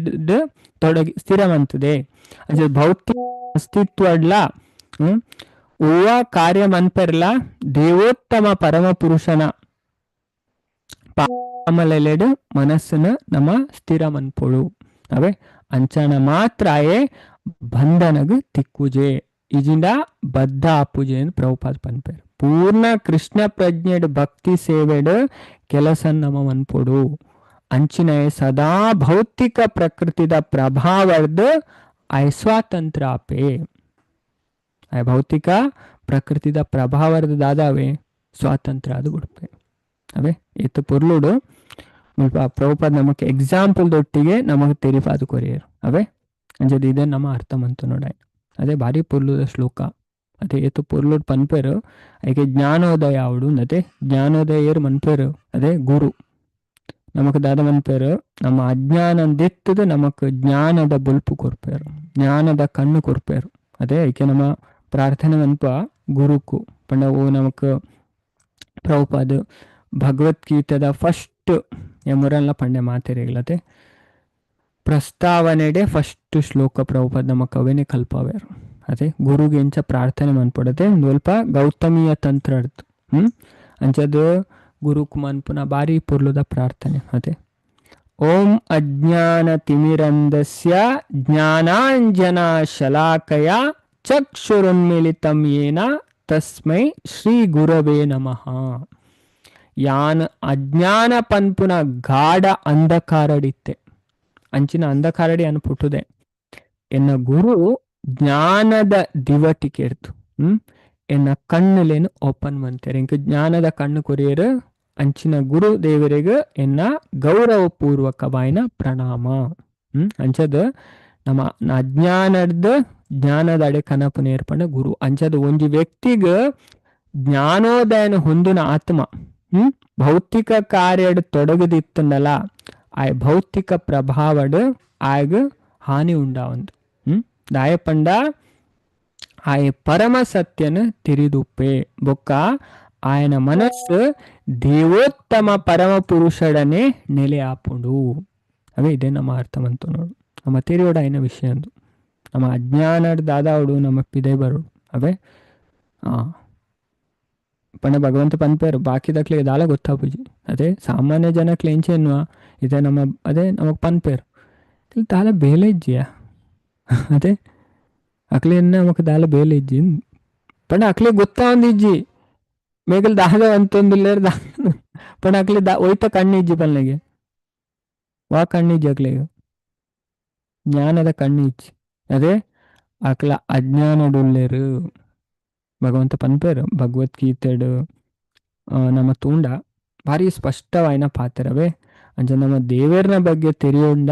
ತೊಡಗಿ ಸ್ಥಿರಮಂತದೆ ಅದು ಭೌತಿಕ ಅಸ್ತಿತ್ವಡ್ಲ ಓವ ಕಾರ್ಯ ಮನ್ಪೆರ್ಲ ದೇವೋತ್ತಮ ಪರಮ ಪುರುಷನ ಪಾಮಲೆಲೆಡು ಮನಸ್ಸನ್ನ ನಮ್ಮ ಸ್ಥಿರ ಮನ್ಪೊಳು ಅವೇ ಅಂಚನ ಮಾತ್ರಾಯೇ ಬಂಧನಗು ತಿಕ್ಕುಜೆ ಇಜಿಂಡ ಬದ್ಧ ಆಪುಜೆ ಎಂದು ಪ್ರಭುಪಾದ ಪನ್ಪೇರು ಪೂರ್ಣ ಕೃಷ್ಣ ಪ್ರಜ್ಞೆಡ್ ಭಕ್ತಿ ಸೇವೆಡ್ ಕೆಲಸ ನಮ ಮನ್ಪೊಡು ಅಂಚಿನ ಸದಾ ಭೌತಿಕ ಪ್ರಕೃತಿದ ಪ್ರಭಾವದ ಆಯ್ ಸ್ವಾತಂತ್ರ್ಯ ಆಪೆ ಆಯ್ ಭೌತಿಕ ಪ್ರಕೃತಿದ ಪ್ರಭಾವದ ದಾದಾವೆ ಸ್ವಾತಂತ್ರ್ಯ ಅದು ಬಿಡ್ಪೆ ಅವೇ ಇತ್ತು ಪುರ್ಲುಡು ಪ್ರಭುಪಾದ ನಮಗೆ ಎಕ್ಸಾಂಪಲ್ ದೊಟ್ಟಿಗೆ ನಮಗೆ ತೆರಿಪಾದು ಕೊರಿಯರು ಅವೇ ಅಂಜದು ಇದೇ ನಮ್ಮ ಅರ್ಥ ಮಂತು ನೋಡಾಯ್ ಅದೇ ಭಾರಿ ಪುರ್ಲುದ ಶ್ಲೋಕ ಅದೇ ಏತು ಪುರ್ಲುಡ್ ಪನ್ಪೇರು ಐಕೆ ಜ್ಞಾನೋದಯ ಅವಡು ಅದೇ ಜ್ಞಾನೋದಯ ಏರು ಮನ್ಪೇರು ಅದೇ ಗುರು ನಮಕ್ ದಾದ ಮನ್ಪೇರು ನಮ್ಮ ಅಜ್ಞಾನದಿತ್ತದು ನಮಕ್ ಜ್ಞಾನದ ಬುಲ್ಪು ಕೊರ್ಪೇರು ಜ್ಞಾನದ ಕಣ್ಣು ಕೊರ್ಪೇರು ಅದೇ ಐಕೆ ನಮ್ಮ ಪ್ರಾರ್ಥನೆ ಮನ್ಪ ಗುರುಕು ಪಂಡ ಓ ನಮಕ್ ಪ್ರಭುಪಾದ ಭಗವದ್ಗೀತೆದ ಫಸ್ಟ್ ಎಮುರಲ್ಲ ಪಂಡೆ ಮಾತೆರೆಗ್ಲತೆ ಪ್ರಸ್ತಾವನೆಡೆ ಫಸ್ಟ್ ಶ್ಲೋಕ ಪ್ರಭುಪಾದ ನಮಕ್ ಅವೇನೆ ಕಲ್ಪವೇರು ಅದೇ ಗುರುಗೆ ಎಂಚ ಪ್ರಾರ್ಥನೆ ಮನ್ಪಡತೆ ಸ್ವಲ್ಪ ಗೌತಮಿಯ ತಂತ್ರ ಅರ್ಥ ಅಂಚದು ಗುರುಕ್ ಮನ್ಪುನ ಬಾರಿ ಪುರ್ಲುದ ಪ್ರಾರ್ಥನೆ ಅದೇ ಓಂ ಅಜ್ಞಾನ ತಿಮಿರಂದಸ್ಯ ಜ್ಞಾನಾಂಜನ ಶಲಾಕಯ ಚಕ್ಷುರುನ್ಮಿಲಿತಂ ಯೇನ ತಸ್ಮೈ ಶ್ರೀ ಗುರವೇ ನಮಃ ಯಾನ್ ಅಜ್ಞಾನ ಪನ್ಪುನ ಗಾಢ ಅಂಧಕಾರಡಿತ್ತೆ ಅಂಚಿನ ಅಂಧಕಾರಡಿ ಅನ್ಪುಟ್ಟುದೆ ಎನ್ನ ಗುರು ಜ್ಞಾನದ ದಿವಟಿಕೆರ್ತು ಎನ್ನ ಕಣ್ಣುಲೇನು ಓಪನ್ ಮಂತೇರು ಇಂಕ ಜ್ಞಾನದ ಕಣ್ಣು ಕೊರಿಯರು ಅಂಚಿನ ಗುರು ದೇವರಿಗೆ ಎನ್ನ ಗೌರವ ಪೂರ್ವಕವಾಯಿನ ಪ್ರಣಾಮ ಅಂಚದ ನಮ್ಮ ಅಜ್ಞಾನದ ಜ್ಞಾನದ ಅಡೆ ಕನಪು ನೇರ್ಪಂಡ ಗುರು ಅಂಚದ ಒಂಜಿ ವ್ಯಕ್ತಿಗ ಜ್ಞಾನೋದಯನ ಹೊಂದಿನ ಆತ್ಮ ಭೌತಿಕ ಕಾರ್ಯಡ್ ತೊಡಗದಿತ್ತಂದಲ್ಲ ಆಯ್ ಭೌತಿಕ ಪ್ರಭಾವಡ್ ಆಯ್ಗ ಹಾನಿ ಉಂಡಾವಂದು ದಾಯ ಪಂಡ ಆಯ ಪರಮ ಸತ್ಯನ ತಿರಿದುಪ್ಪೆ ಬೊಕ್ಕ ಆಯನ ಮನಸ್ಸು ದೇವೋತ್ತಮ ಪರಮ ಪುರುಷಡನೆ ನೆಲೆ ಆಪುಂಡು ಅವೇ ಇದೇ ನಮ್ಮ ಅರ್ಥವಂತು ನೋಡು ನಮ್ಮ ತಿರಿಯೋಡ ಆಯ್ನ ವಿಷಯ ಅಂದು ನಮ್ಮ ಅಜ್ಞಾನದ ದಾದಾವಡು ನಮ್ಮ ಪಿದೆ ಬರೋಡು ಅವೇ ಪಂಡ ಭಗವಂತ ಪನ್ಪೇರು ಬಾಕಿದಕ್ಲಿಗೆ ದಾಲ ಗೊತ್ತಾಪುಜಿ ಅದೇ ಸಾಮಾನ್ಯ ಜನಕ್ಲೆ ಎಂಚೆ ಎನ್ನುವ ಇದೇ ನಮ್ಮ ಅದೇ ನಮಗ್ ಪನ್ಪೇರು ಇಲ್ಲಿ ದಾಲ ಬೇಲೆ ಇಜ್ಜಿಯ ಅದೇ ಅಕ್ಲೆ ನಮಕ್ ದಾಲ ಬೇಲೆ ಇಜ್ಜಿ ಪಂಡ ಅಕ್ಲೆ ಗೊತ್ತಾ ಒಂದಿಜ್ಜಿ ಮೇಗಲ್ ದಾದ ಅಂತೊಂದಿಲ್ಲ ಪಂಡ ಅಕ್ಲೆ ಒಯ್ತ ಕಣ್ಣಿಜ್ಜಿ ಪನ್ಲೆಗೆ ವಾ ಕಣ್ಣಿಜ್ಜಿ ಅಕ್ಲೆಗೆ ಜ್ಞಾನದ ಕಣ್ಣಿಜ್ಜಿ ಅದೇ ಅಕ್ಲ ಅಜ್ಞಾನಡುಲ್ಲೇರು ಭಗವಂತ ಪನ್ಪೇರು ಭಗವದ್ಗೀತೆಡು ನಮ್ಮ ತೂಂಡ ಭಾರಿ ಸ್ಪಷ್ಟವಾಯಿನ ಪಾತ್ರವೇ ಅಂಚ ನಮ್ಮ ದೇವರನ ಬಗ್ಗೆ ತಿಳಿಯೋಂಡ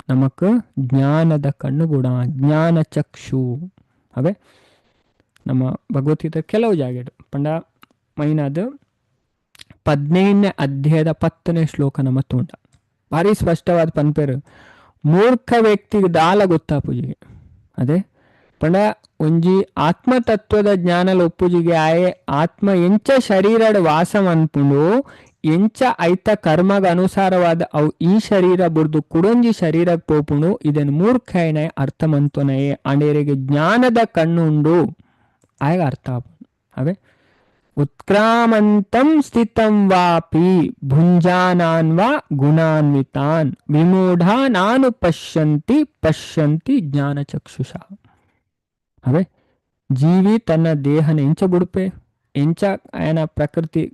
ನಮಕ್ ಜ್ಞಾನದ ಕಣ್ಣು ಕೂಡ ಜ್ಞಾನ ಚಕ್ಷು ಅವೇ ನಮ್ಮ ಭಗವದ್ಗೀತೆ ಕೆಲವು ಜಾಗ ಪಂಡ ಮೈನದು 15ನೇ ಅಧ್ಯಾಯದ 10ನೇ ಶ್ಲೋಕ ನಮ್ಮ ತುಂಡ ಭಾರಿ ಸ್ಪಷ್ಟವಾದ ಪನ್ಪೇರು ಮೂರ್ಖ ವ್ಯಕ್ತಿಗೆ ದಾಲ ಗೊತ್ತಾ ಪೂಜೆಗೆ ಅದೇ ಪಂಡ ಒಂಜಿ ಆತ್ಮತತ್ವದ ಜ್ಞಾನಲ ಒಪ್ಪುಜಿಗೆ ಆಯೆ ಆತ್ಮ ಎಂಚ ಶರೀರಡ್ ವಾಸಂ ಅನ್ಪುಂಡು ಎಂಚ ಐತ ಕರ್ಮಗ ಅನುಸಾರವಾದ ಅವು ಈ ಶರೀರ ಬುರ್ದು ಕುಡೊಂಜಿ ಶರೀರಕ್ಕೆ ಪೋಪುಂಡು ಇದನ್ನು ಮೂರ್ಖಯನ ಅರ್ಥ ಮಂತೊನಯೇ ಅಂಡೇರಿಗೆ ಜ್ಞಾನದ ಕಣ್ಣುಂಡು ಆಗ ಅರ್ಥ ಅವೇ ಉತ್ಕ್ರಾಮಂತಂ ಸ್ಥಿತಂ ವಾಪಿ ಭುಂಜಾನಾನ್ ವಾ ಗುಣಾನ್ವಿತಾನ್ ವಿಮೂಢ ನಾನು ಪಶ್ಯಂತಿ ಪಶ್ಯಂತಿ ಜ್ಞಾನ ಚಕ್ಷುಷ ಅವೇ ಜೀವಿ ತನ್ನ ದೇಹನ ಎಂಚ ಬುಡುಪೆ ಎಂಚ ಆಯನ ಪ್ರಕೃತಿ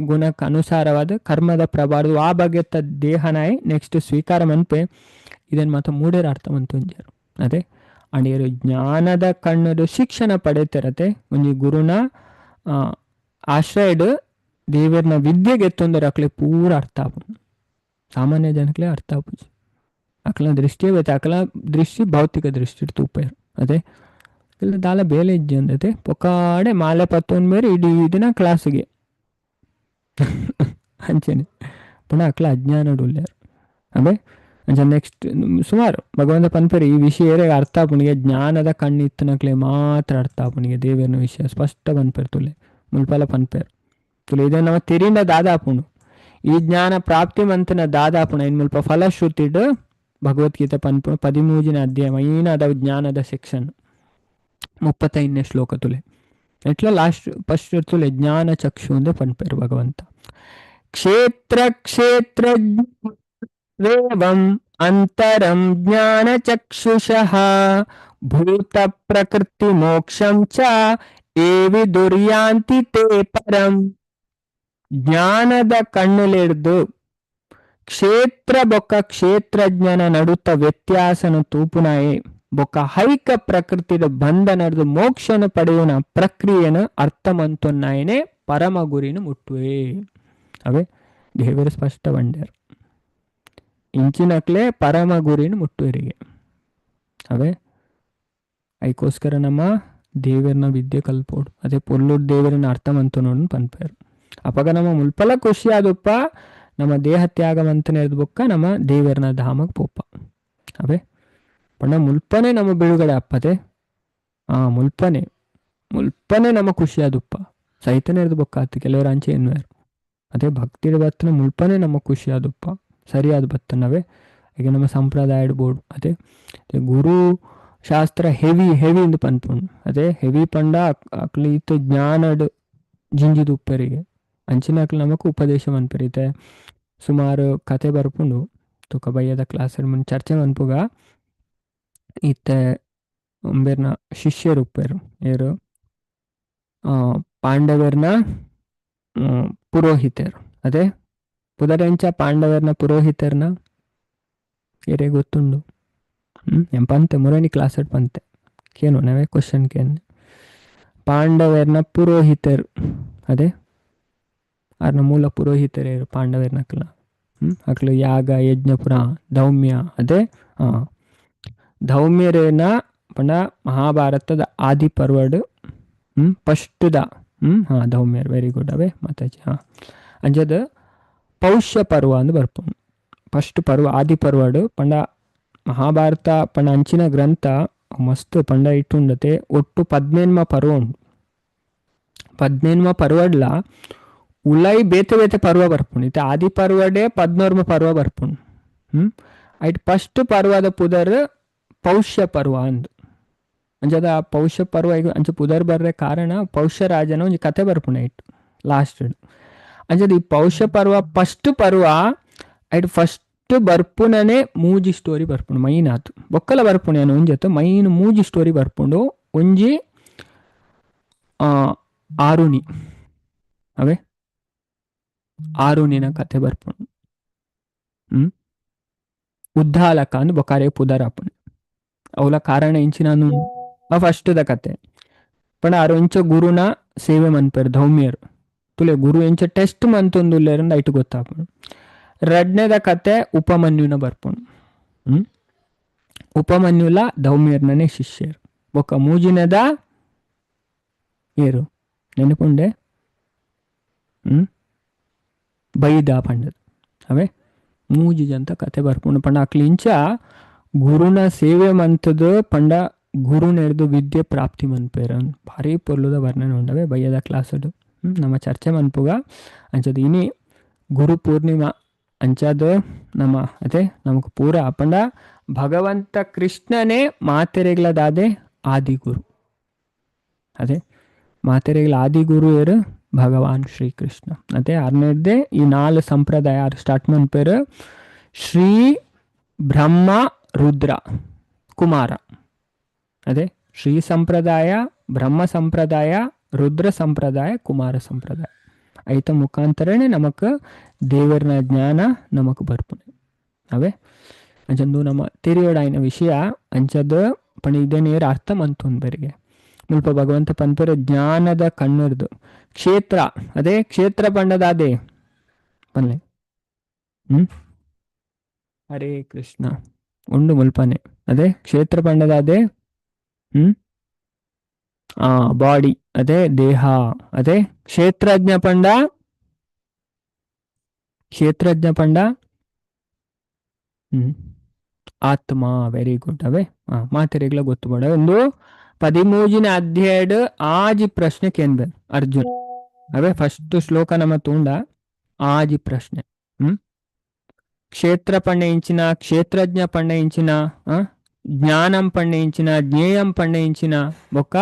ಗುಣಕ್ಕೆ ಅನುಸಾರವಾದ ಕರ್ಮದ ಪ್ರಭಾವ ಆ ಬಗೆತ ದೇಹನಾಯ್ ನೆಕ್ಸ್ಟ್ ಸ್ವೀಕಾರ ಮನ್ಪೆ ಇದನ್ನು ಮಾತ್ರ ಮೂಡೇರ ಅರ್ಥ ಮಂತುಂಜರು ಅದೇ ಅಂಡಿಯರು ಜ್ಞಾನದ ಕಣ್ಣದು ಶಿಕ್ಷಣ ಪಡೆತಿರತ್ತೆ ಒಂಜಿ ಗುರುನ ಆಶ್ರಯಡ್ ದೇವರನ ವಿದ್ಯೆಗೆ ಎತ್ತೊಂದರೆ ಅಕ್ಲೆ ಪೂರ ಅರ್ಥ ಆಪು ಸಾಮಾನ್ಯ ಜನಕ್ಲೆ ಅರ್ಥ ಆಪುಜಿ ಅಕ್ಲ ದೃಷ್ಟಿಯೇ ಬೇತೆ ಅಕ್ಲ ದೃಷ್ಟಿ ಭೌತಿಕ ದೃಷ್ಟಿ ತೂಪೇರು ಅದೇ ಇಲ್ಲ ದಾಲ ಬೇಲೆ ಇಜ್ಜಿ ಅಂದತೆ ಪೊಕಾಡೆ ಮಾಲೆ ಪತ್ತೊಂದು ಬೇರೆ ಇಡೀ ದಿನ ಕ್ಲಾಸಿಗೆ ಅಂಚೆನೆ ಪುನಃ ಅಕ್ಲ ಅಜ್ಞಾನಡು ಉಲ್ಲಾರು ಅವೇ ಅಂಚ ನೆಕ್ಸ್ಟ್ ಸುಮಾರು ಭಗವಂತ ಪನ್ಪೇರು ಈ ವಿಷಯ ಅರ್ಥ ಆಪುಣಿಗೆ ಜ್ಞಾನದ ಕಣ್ಣಿತ್ತನಕ್ಲೆ ಮಾತ್ರ ಅರ್ಥ ಆಪುಣಿಗೆ ದೇವರನ ವಿಷಯ ಸ್ಪಷ್ಟ ಪನ್ಪೇರು ತುಲೆ ಮುಲ್ಪಲ ಪನ್ಪೇರು ತುಲೆ ಇದನ್ನು ನಮ್ಮ ತಿರಿಂದ ದಾದಾಪುಣು ಈ ಜ್ಞಾನ ಪ್ರಾಪ್ತಿ ಮಂತನ ದಾದಾಪುಣ ಇನ್ನು ಮುಲ್ಪ ಫಲಶ್ರುತಿಡ್ ಭಗವದ್ಗೀತೆ ಪನ್ಪುಣ 13ನೇ ಅಧ್ಯಾಯ ಮೈನಾದ ಜ್ಞಾನದ ಸೆಕ್ಷನ್ 35ನೇ ಶ್ಲೋಕ ತುಲೆ ಎಟ್ಲ ಲಾಸ್ಟ್ ಫಸ್ಟ್ ತುಲೆ ಜ್ಞಾನ ಚಕ್ಷು ಅಂದೆ ಪನ್ಪೇರು ಭಗವಂತ ಕ್ಷೇತ್ರ ಕ್ಷೇತ್ರ ಅಂತರಂ ಜ್ಞಾನ ಚಕ್ಷುಷಃ ಭೂತ ಪ್ರಕೃತಿ ಮೋಕ್ಷಂ ಚ ಏವಿ ದುರ್ಯಾಂತಿ ತೇ ಪರಂ ಜ್ಞಾನದ ಕಣ್ಣುಲೆಡ್ದು ಕ್ಷೇತ್ರ ಬೊಕ್ಕ ಕ್ಷೇತ್ರಜ್ಞನ ನಡುತ್ತ ವ್ಯತ್ಯಾಸನ ತೂಪುನಾಯೇ ಬೊಕ್ಕ ಹೈಕ ಪ್ರಕೃತಿದ ಬಂಧನದ ಮೋಕ್ಷನ ಪಡೆಯುವ ಪ್ರಕ್ರಿಯೆನ ಅರ್ಥಮಂತೊನ್ನಾಯನೆ ಪರಮ ಗುರಿನ ಮುಟ್ಟುವೆ ಅವೇ ದೇವರು ಸ್ಪಷ್ಟ ಬಂಡ್ಯಾರ ಇಂಚಿನಕ್ಲೆ ಪರಮ ಗುರಿನ ಮುಟ್ಟುವರಿಗೆ ಅವೇ ಅದಕ್ಕೋಸ್ಕರ ನಮ್ಮ ದೇವರನ ವಿದ್ಯೆ ಕಲ್ಪೋಡು ಅದೇ ಪೊಲ್ಲೂರು ದೇವರನ್ನ ಅರ್ಥಮಂತು ನೋಡು ಪನ್ಪೇರು ಅವಾಗ ನಮ್ಮ ಮುಲ್ಪಲ ಖುಷಿ ಆದಪ್ಪ ನಮ್ಮ ದೇಹ ತ್ಯಾಗವಂತನೇ ಬೊಕ್ಕ ನಮ್ಮ ದೇವರನ ಧಾಮಕ್ಕೆ ಪೋಪ ಅವೇ ಪಣ್ಣ ಮುಲ್ಪನೆ ನಮ್ಮ ಬಿಡುಗಡೆ ಅಪ್ಪದೆ ಮುಲ್ಪನೆ ನಮ್ಮ ಖುಷಿ ಆದಪ್ಪ ಸೈತನೇ ಇರ್ದು ಬೊಕ್ಕ ಆತು ಕೆಲವರು ಅಂಚೆ ಎನ್ನುವರು ಅದೇ ಭಕ್ತಿ ಬತ್ತನ ಮುಲ್ಪನೆ ನಮ್ಮ ಖುಷಿ ಆದಪ್ಪ ಸರಿಯಾದ ಬತ್ತನವೇ ಈಗ ನಮ್ಮ ಸಂಪ್ರದಾಯದ ಬೋರ್ಡು ಅದೇ ಗುರು ಶಾಸ್ತ್ರ ಹೆವಿ ಇಂದು ಪನ್ಪುಂಡು ಅದೇ ಹೆವಿ ಪಂಡ ಅಕ್ಲಿ ಇತ್ತು ಜ್ಞಾನಡ್ ಜಿಂಜಿದು ಉಪ್ಪರಿಗೆ ಅಂಚಿನ ಅಕ್ಲು ನಮಕ್ ಉಪದೇಶ ಮನ್ಪೆರಿತೆ ಸುಮಾರು ಕತೆ ಬರ್ಪುಂಡು ತುಕ ಬಯ್ಯದ ಕ್ಲಾಸಲ್ಲಿ ಮುಂದೆ ಚರ್ಚೆ ಮನ್ಪುಗ ಇತ್ತೆ ಒಂಬೇರ್ನ ಶಿಷ್ಯರು ಉಪ್ಪೇರು ಏರು ಪಾಂಡವರ್ನ ಪುರೋಹಿತರು ಅದೇ ಪುದರೆಂಚ ಪಾಂಡವರ್ನ ಪುರೋಹಿತರ್ನ ಏರೇ ಗೊತ್ತುಂಡು ಪಂತೆ ಮುರಣಿ ಕ್ಲಾಸಡ್ ಪಂತೆ ಕೇನು ನಾವೇ ಕ್ವಶನ್ ಕೇನ್ ಪಾಂಡವರ್ನ ಪುರೋಹಿತರು ಅದೇ ಅವ್ರನ್ನ ಮೂಲ ಪುರೋಹಿತರೇರು ಪಾಂಡವರ್ನಕ್ಲ ಅಕ್ಲು ಯಾಗ ಯಜ್ಞಪುರ ಧೌಮ್ಯ ಅದೇ ಧೌಮ್ಯರೇನ ಪಂಡ ಮಹಾಭಾರತದ ಆದಿ ಪರ್ವಡ್ ಫಸ್ಟ್ದ ಧೌಮ್ಯರ್ ವೆರಿ ಗುಡ್ ಅವೇ ಮಾತಾಜಿ ಅಂಜದ ಪೌಷ್ಯ ಪರ್ವ ಅಂದು ಬರ್ಪುಂಡು ಫಸ್ಟ್ ಪರ್ವ ಆದಿ ಪರ್ವಡು ಪಂಡ ಮಹಾಭಾರತ ಪಂಡ ಅಂಚಿನ ಗ್ರಂಥ ಮಸ್ತ್ ಪಂಡ ಇಟ್ಟುಂಡತೆ ಒಟ್ಟು 17ಮ ಪರ್ವ ಉಂಡು 17ಮ ಪರ್ವಡ್ಲ ಉಲೈ ಬೇತೆ ಬೇತೆ ಪರ್ವ ಬರ್ಪುಂಡು ಇತ್ತೆ ಆದಿ ಪರ್ವಡೆ 16ಮ ಪರ್ವ ಬರ್ಪುಂಡು ಐಟ್ ಫಸ್ಟ್ ಪರ್ವದ ಪುದರ್ ಪೌಷ್ಯ ಪರ್ವ ಅಂದು ಅಂಚದ ಪೌಷ್ಯ ಪರ್ವ ಈಗ ಅಂಚ ಪುದರ್ ಬರ್ರೆ ಕಾರಣ ಪೌಷ್ಯ ರಾಜನ ಒಂಜಿ ಕತೆ ಬರ್ಪುಂಡು ಐಟ್ ಲಾಸ್ಟ್ ಅಂಚದ ಈ ಪೌಷ್ಯ ಪರ್ವ ಫಸ್ಟ್ ಪರ್ವ ಐಟ್ ಫಸ್ಟ್ ಬರ್ಪುನನೆ ಮೂಜಿ ಸ್ಟೋರಿ ಬರ್ಪುಂಡು ಮೈನ್ ಆತು ಬೊಕ್ಕಲ ಬರ್ಪುಂಡು ಏನು ಒಂಜತ್ತು ಮೈನ್ ಮೂಜಿ ಸ್ಟೋರಿ ಬರ್ಪುಂಡು ಒಂಜಿ ಆರುಣಿ ಅವೇ ಆರುಣಿನ ಕತೆ ಬರ್ಪುಂಡು ಉದ್ದಾಲಕ ಅಂದು ಬೊಕಾರೆ ಪುದರ್ ಆಪುಂಡು ಅವಲ ಕಾರಣ ಇಂಚಿನ ಫಸ್ಟ್ದ ಕತೆ ಪಂಡ ಆರು ಇಂಚ ಗುರುನ ಸೇವೆ ಮನ್ಪೇರು ಧೌಮ್ಯರು ತುಲೆ ಗುರು ಎಂಚ ಟೆಸ್ಟ್ ಮಂತೊಂದುಲ್ಲೇರಂದು ಐಟು ಗೊತ್ತಾಪುಂಡು ರಡ್ನೇದ ಕತೆ ಉಪಮನ್ಯುನ ಬರ್ಪುಂಡು. ಉಪಮನ್ಯುಲ ಧೌಮ್ಯರ್ನನೆ ಶಿಷ್ಯರು ಬೊಕ್ಕ ಮೂಜಿನದ ಏರು ನೆನಪುಂಡೆ ಬೈದ ಪಂಡದ ಅವೇ ಮೂಜಿಜಂತ ಕತೆ ಬರ್ಪುಂಡು ಪಂಡ ಅಕ್ಲಿಂಚ ಗುರುನ ಸೇವೆ ಮಂತದ ಪಂಡ ಗುರು ನೆರೆದು ವಿದ್ಯೆ ಪ್ರಾಪ್ತಿ ಮನ್ಪೇರ ಭಾರಿ ಪೊರ್ಲುದ ವರ್ಣನೆ ಉಂಡವೆ ಬಯ್ಯದ ಕ್ಲಾಸಡು ನಮ್ಮ ಚರ್ಚೆ ಮನ್ಪುಗ ಅಂಚದ ಇನಿ ಗುರು ಪೂರ್ಣಿಮಾ ಅಂಚದ ನಮ್ಮ ಅದೇ ನಮಕ್ ಪೂರ ಪಂಡ ಭಗವಂತ ಕೃಷ್ಣನೇ ಮಾತೆರೆಗ್ಲದಾದೆ ಆದಿಗುರು ಅದೇ ಮಾತೆರೆಗ್ಲ ಆದಿಗುರು ಏರು ಭಗವಾನ್ ಶ್ರೀಕೃಷ್ಣ ಅದೇ ಆರ್ನೇದ್ದೆ ಈ 4 ಸಂಪ್ರದಾಯ ಸ್ಟಾರ್ಟ್ ಮನ್ಪೇರು ಶ್ರೀ ಬ್ರಹ್ಮ ರುದ್ರ ಕುಮಾರ ಅದೇ ಶ್ರೀ ಸಂಪ್ರದಾಯ ಬ್ರಹ್ಮ ಸಂಪ್ರದಾಯ ರುದ್ರ ಸಂಪ್ರದಾಯ ಕುಮಾರ ಸಂಪ್ರದಾಯ ಐತ ಮುಖಾಂತರನೇ ನಮಕ್ ದೇವರನ ಜ್ಞಾನ ನಮಕ್ ಬರ್ಪುನೆ ಅವೇ ಅಂಚಂದು ನಮ್ಮ ತಿರಿಯೋಡಾಯಿನ ವಿಷಯ ಅಂಚದ ಪಣ ಇದೇನೇರು ಅರ್ಥ ಮಂತೊಂದರಿಗೆ ಮುಲ್ಪ ಭಗವಂತ ಪನ್ಪೇರ ಜ್ಞಾನದ ಕಣ್ಣರ್ದು ಕ್ಷೇತ್ರ ಅದೇ ಕ್ಷೇತ್ರ ಪಂಡದ ಅದೇ ಪನ್ಲೆ ಹರೇ ಕೃಷ್ಣ ಉಂಡು ಮುಲ್ಪನೆ ಅದೇ ಕ್ಷೇತ್ರ ಪಂಡದ ಅದೇ ಬಾಡಿ ಅದೇ ದೇಹ ಅದೇ ಕ್ಷೇತ್ರಜ್ಞ ಪಂಡ ಆತ್ಮ ವೆರಿ ಗುಡ್ ಅವೇ ಮಾತೆರೆಗ್ಲ ಗೊತ್ತು ಮಾಡ ಒಂದು 13ನೇ ಅಧ್ಯಾಯದ ಆಜಿ ಪ್ರಶ್ನೆ ಕೇನ್ಬೇರು ಅರ್ಜುನ್ ಅವೇ ಫಸ್ಟ್ ಶ್ಲೋಕ ನಮ್ಮ ತುಂಡ ಆಜಿ ಪ್ರಶ್ನೆ ಕ್ಷೇತ್ರ ಪಂಡೆಯಿಂಚಿನ ಕ್ಷೇತ್ರಜ್ಞ ಪಂಡೆಯಿಂಚಿನ ಜ್ಞಾನಂ ಪಂಡೆಯಿಂಚಿನ ಜ್ಞೇಯಂ ಪಂಡೆಯಿಂಚಿನ ಬೊಕ್ಕ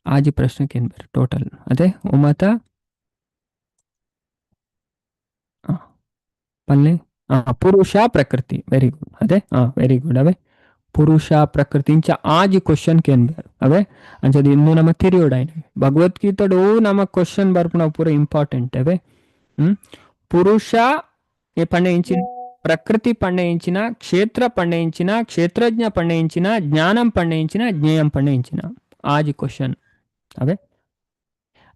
ಆಜಿ ಪ್ರಶ್ನೆ ಕೇನ್ಬೇರು ಟೋಟಲ್ ಅದೇ ಒಮ್ಮತ ಪಲ್ಲೆ ಪುರುಷ ಪ್ರಕೃತಿ ವೆರಿ ಗುಡ್ ಅದೇ ವೆರಿ ಗುಡ್ ಅವೇ ಪುರುಷ ಪ್ರಕೃತಿ ಇಂಚ ಆಜಿ ಕ್ವಶನ್ ಕೇನ್ಬೇರು ಅವೇ ಅಂಚದ ಇನ್ನು ನಮ್ಮ ತಿರಿಯೋಡಾಯ್ನ ಭಗವದ್ಗೀತಡು ನಮ್ಮ ಕ್ವಶನ್ ಬರ್ಪುಣ ಪೂರ ಇಂಪಾರ್ಟೆಂಟ್ ಅವೇ ಪುರುಷ ఏ పండయించిన ప్రకృతి పండయించిన క్షేత్ర పండయించిన క్షేత్రజ్ఞ పండయించిన జ్ఞానం పండయించిన జ్ఞేయం పండయించిన ఆజ్ క్వశ్చన్ అవే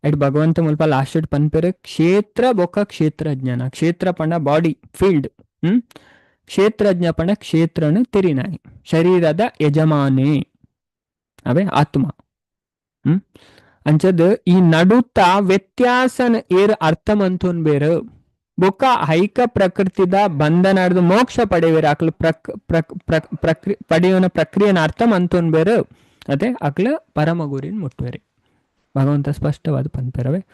అటు భగవంత ముల్ప లాస్ట్ పనిపేరు క్షేత్ర బొక్క క్షేత్రజ్ఞాన క్షేత్ర పండ ಬಾಡಿ ಫೀಲ್ಡ್ ಕ್ಷೇತ್ರಜ್ಞ ಪಂಡ ಕ್ಷೇತ್ರನು ತಿರಿನಾಯಿ ಶರೀರದ ಯಜಮಾನೆ ಅವೇ ಆತ್ಮ ಅಂಚದ ಈ ನಡುತ್ತ ವ್ಯತ್ಯಾಸನ ಏರ್ ಅರ್ಥಮಂತೋನ್ ಬೇರೆ ಬೊಕ್ಕ ಹೈಕ ಪ್ರಕೃತಿದ ಬಂಧನಾಡ್ದು ಮೋಕ್ಷ ಪಡೆಯವೇರು ಅಕ್ಲ ಪಡೆಯೋನ ಪ್ರಕ್ರಿಯೆನ ಅರ್ಥಮಂತೋನ್ ಬೇರೆ ಅದೇ ಅಕ್ಲ ಪರಮ ಗುರಿನ ಮುಟ್ವೇರಿ ಭಗವಂತ ಸ್ಪಷ್ಟವಾದ ಪನ್ಪೇರವೆ